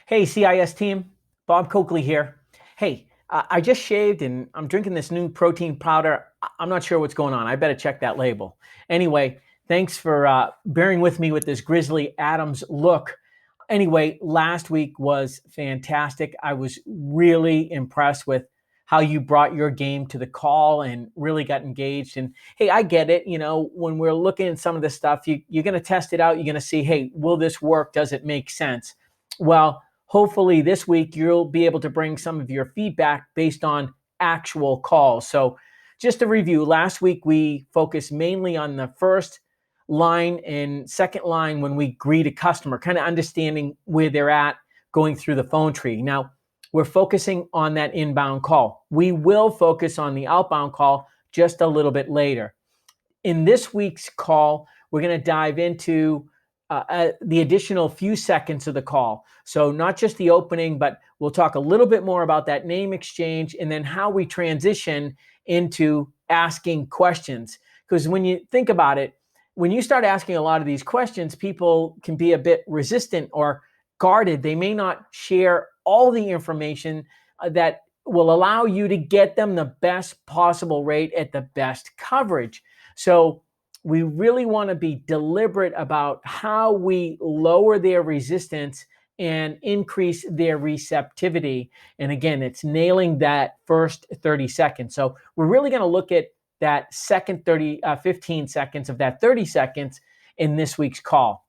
Hey, CIS team, Bob Coakley here. Hey, I just shaved and I'm drinking this new protein powder. I'm not sure what's going on. I better check that label. Anyway, thanks for bearing with me with this Grizzly Adams look. Anyway, last week was fantastic. I was really impressed with how you brought your game to the call and really got engaged. And hey, I get it. When we're looking at some of this stuff, you're going to test it out. You're going to see, hey, will this work? Does it make sense? Well, hopefully this week you'll be able to bring some of your feedback based on actual calls. So just to review, last week we focused mainly on the first line and second line when we greet a customer, kind of understanding where they're at going through the phone tree. Now, we're focusing on that inbound call. We will focus on the outbound call just a little bit later. In this week's call, we're going to dive into the additional few seconds of the call. So not just the opening, but we'll talk a little bit more about that name exchange and then how we transition into asking questions. Because when you think about it, when you start asking a lot of these questions, people can be a bit resistant or guarded. They may not share all the information that will allow you to get them the best possible rate at the best coverage. So we really want to be deliberate about how we lower their resistance and increase their receptivity. And again, it's nailing that first 30 seconds. So we're really going to look at that second 15 seconds of that 30 seconds in this week's call.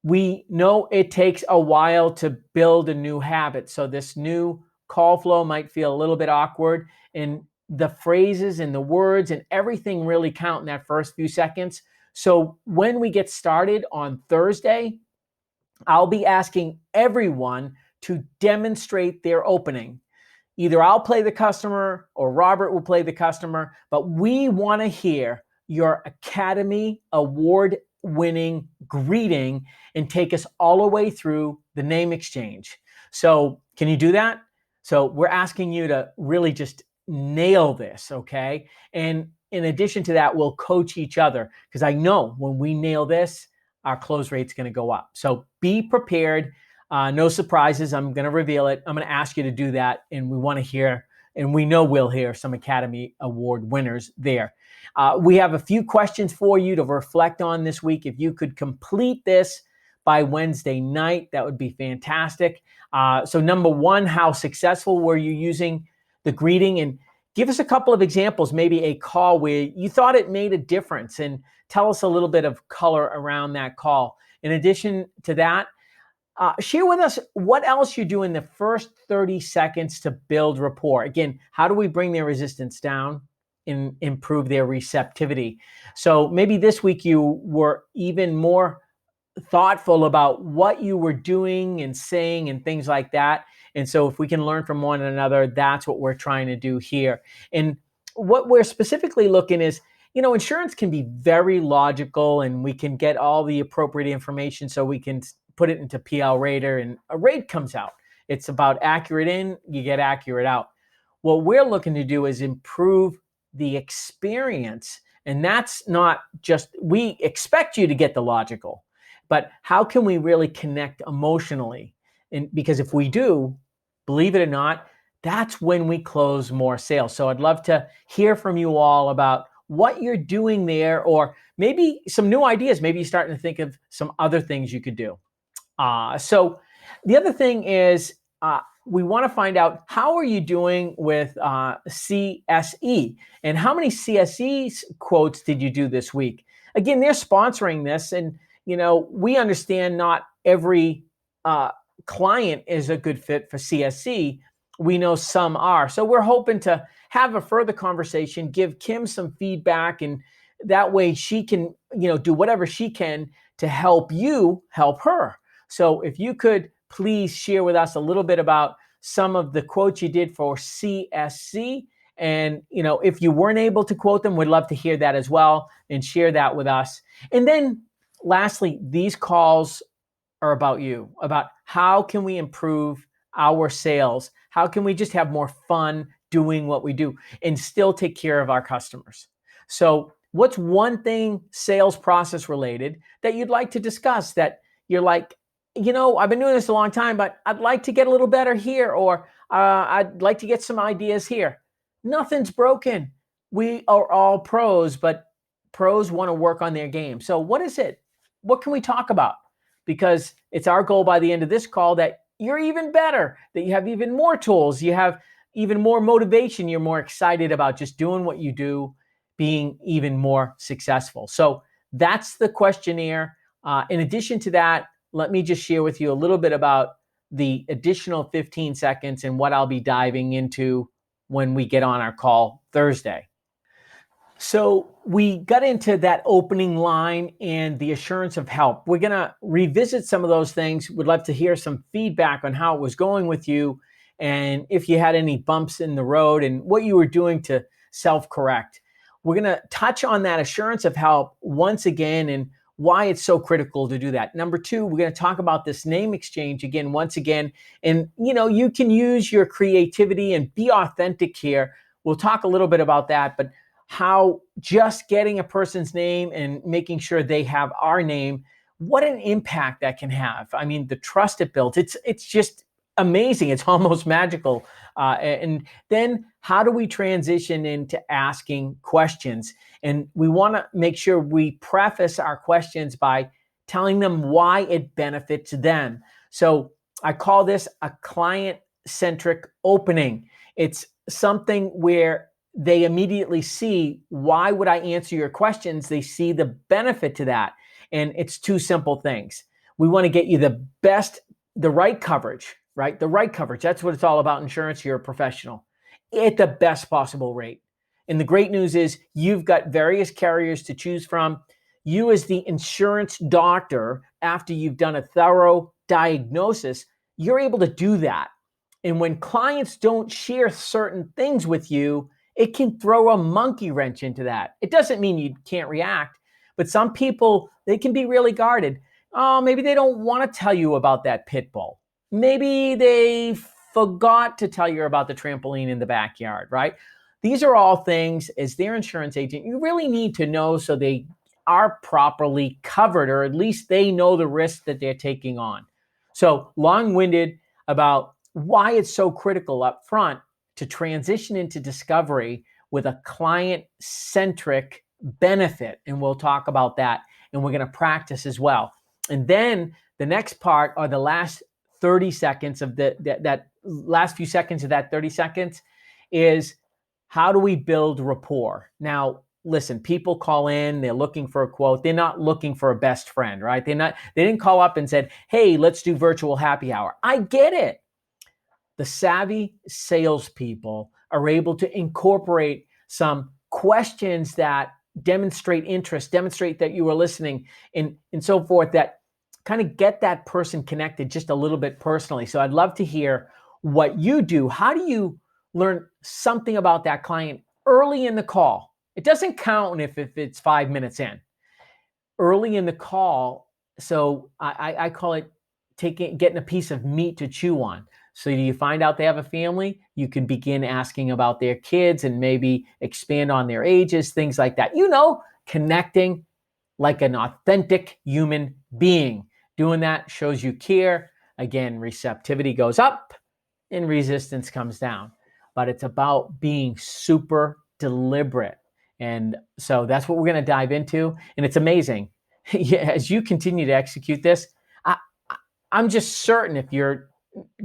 We know it takes a while to build a new habit. So this new call flow might feel a little bit awkward, and the phrases and the words and everything really count in that first few seconds. So when we get started on Thursday, I'll be asking everyone to demonstrate their opening. Either I'll play the customer or Robert will play the customer, but we want to hear your Academy Award winning greeting and take us all the way through the name exchange. So can you do that? So we're asking you to really just nail this, okay? And in addition to that, we'll coach each other because I know when we nail this, our close rate's going to go up. So be prepared. No surprises. I'm going to reveal it. I'm going to ask you to do that. And we want to hear, and we know we'll hear some Academy Award winners there. We have a few questions for you to reflect on this week. If you could complete this by Wednesday night, that would be fantastic. So number one, how successful were you using the greeting? And give us a couple of examples, maybe a call where you thought it made a difference, and tell us a little bit of color around that call. In addition to that, share with us what else you do in the first 30 seconds to build rapport. Again, how do we bring their resistance down and improve their receptivity? So maybe this week you were even more thoughtful about what you were doing and saying and things like that. And so if we can learn from one another, that's what we're trying to do here. And what we're specifically looking is, insurance can be very logical and we can get all the appropriate information so we can put it into PL Rater and a rate comes out. It's about accurate in, you get accurate out. What we're looking to do is improve the experience. And that's not just, we expect you to get the logical, but how can we really connect emotionally? And because if we do, believe it or not, that's when we close more sales. So I'd love to hear from you all about what you're doing there, or maybe some new ideas. Maybe you're starting to think of some other things you could do. So the other thing is we want to find out, how are you doing with CSE, and how many CSE quotes did you do this week? Again, they're sponsoring this, and we understand not every client is a good fit for CSE. We know some are. So we're hoping to have a further conversation, give Kim some feedback, and that way she can, do whatever she can to help you help her. So if you could please share with us a little bit about some of the quotes you did for CSC. And, if you weren't able to quote them, we'd love to hear that as well and share that with us. And then lastly, these calls are about you, about how can we improve our sales? How can we just have more fun doing what we do and still take care of our customers? So what's one thing sales process related that you'd like to discuss that you're like, I've been doing this a long time, but I'd like to get a little better here, or I'd like to get some ideas here. Nothing's broken. We are all pros, but pros want to work on their game. So what is it? What can we talk about? Because it's our goal by the end of this call that you're even better, that you have even more tools, you have even more motivation, you're more excited about just doing what you do, being even more successful. So that's the questionnaire. In addition to that, let me just share with you a little bit about the additional 15 seconds and what I'll be diving into when we get on our call Thursday. So we got into that opening line and the assurance of help. We're going to revisit some of those things. Would love to hear some feedback on how it was going with you and if you had any bumps in the road and what you were doing to self-correct. We're going to touch on that assurance of help once again and why it's so critical to do that. Number two, we're going to talk about this name exchange again, once again. And, you can use your creativity and be authentic here. We'll talk a little bit about that, but how just getting a person's name and making sure they have our name, what an impact that can have. I mean, the trust it builds, it's just amazing. It's almost magical. And then how do we transition into asking questions? And we want to make sure we preface our questions by telling them why it benefits them. So I call this a client-centric opening. It's something where they immediately see, why would I answer your questions? They see the benefit to that. And it's two simple things. We want to get you the right coverage, right? The right coverage. That's what it's all about. Insurance, you're a professional at the best possible rate. And the great news is you've got various carriers to choose from. You as the insurance doctor, after you've done a thorough diagnosis, you're able to do that. And when clients don't share certain things with you, it can throw a monkey wrench into that. It doesn't mean you can't react, but some people, they can be really guarded. Oh, maybe they don't want to tell you about that pit bull. Maybe they forgot to tell you about the trampoline in the backyard, right? These are all things, as their insurance agent, you really need to know so they are properly covered, or at least they know the risk that they're taking on. So long-winded about why it's so critical up front to transition into discovery with a client-centric benefit. And we'll talk about that. And we're going to practice as well. And then the next part are the last 30 seconds of that last few seconds of that 30 seconds is how do we build rapport? Now, listen, people call in, they're looking for a quote. They're not looking for a best friend, right? They didn't call up and said, hey, let's do virtual happy hour. I get it. The savvy salespeople are able to incorporate some questions that demonstrate interest, demonstrate that you are listening, and so forth, that kind of get that person connected just a little bit personally. So I'd love to hear what you do. How do you learn something about that client early in the call? It doesn't count if it's 5 minutes in. Early in the call, so I call it getting a piece of meat to chew on. So you find out they have a family, you can begin asking about their kids and maybe expand on their ages, things like that. Connecting like an authentic human being. Doing that shows you care. Again, receptivity goes up and resistance comes down. But it's about being super deliberate. And so that's what we're going to dive into. And it's amazing. As you continue to execute this, I'm just certain if you're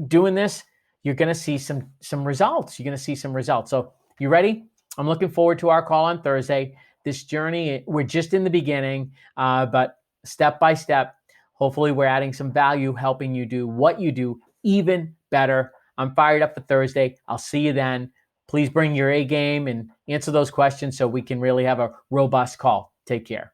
doing this, you're going to see some results. You're going to see some results. So you ready? I'm looking forward to our call on Thursday. This journey, we're just in the beginning, but step by step, hopefully we're adding some value, helping you do what you do even better. I'm fired up for Thursday. I'll see you then. Please bring your A game and answer those questions so we can really have a robust call. Take care.